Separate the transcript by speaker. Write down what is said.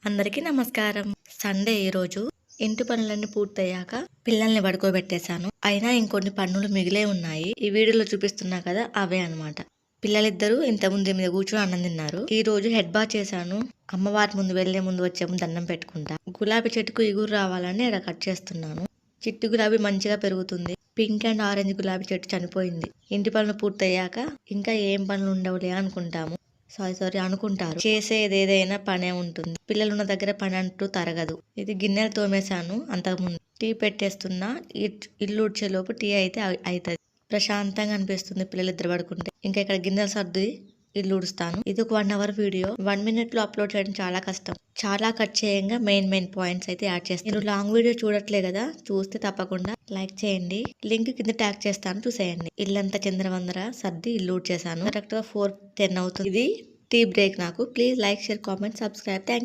Speaker 1: అందరికీ నమస్కారం. సండే ఈరోజు ఇంటి పనులన్నీ పూర్తయ్యాక పిల్లల్ని పడుకోబెట్టేశాను. అయినా ఇంకొన్ని పనులు మిగిలే ఉన్నాయి. ఈ వీడియోలో చూపిస్తున్నా కదా అవే అన్నమాట. పిల్లలిద్దరూ ఇంతకుముందు మీద కూర్చొని అన్నం తిన్నారు. ఈ రోజు హెడ్ బాత్ చేశాను. అమ్మవారి ముందు వెళ్లే ముందు వచ్చే ముందు దండం పెట్టుకుంటా. గులాబీ చెట్టుకు ఇగురు రావాలని ఇలా కట్ చేస్తున్నాను. చిట్టు గులాబీ మంచిగా పెరుగుతుంది. పింక్ అండ్ ఆరెంజ్ గులాబీ చెట్టు చనిపోయింది. ఇంటి పనులు పూర్తయ్యాక ఇంకా ఏం పనులు ఉండవులే అనుకుంటాము. సారీ అనుకుంటారు. చేసేది ఏదైనా పనే ఉంటుంది. పిల్లలున్న దగ్గర పని అంటూ తరగదు. ఇది గిన్నెలు తోమేశాను అంతకుముందు. టీ పెట్టేస్తున్నా. ఇల్లు ఉడ్చేలోపు టీ అయితే అవుతుంది. ప్రశాంతంగా అనిపిస్తుంది పిల్లలిద్దరు పడుకుంటే. ఇంకా ఇక్కడ గిన్నెలు సర్ది ఇల్లు ఉడుస్తాను. ఇది ఒక 1 అవర్ వీడియో. 1 మినిట్ లో అప్లోడ్ చేయడం చాలా కష్టం. చాలా కట్ చేయంగా మెయిన్ పాయింట్స్ అయితే యాడ్ చేస్తాను. మీరు లాంగ్ వీడియో చూడట్లే కదా, చూస్తే తప్పకుండా లైక్ చేయండి. లింక్ కింద ట్యాగ్ చేస్తాను, చూసేయండి. ఇల్లంతా చంద్రవందర సర్ది ఇల్లు ఊడ్చేసాను. కరెక్ట్ గా 4:10 అవుతుంది. ఇది టీ బ్రేక్ నాకు. Please like, share, comment, subscribe. Thank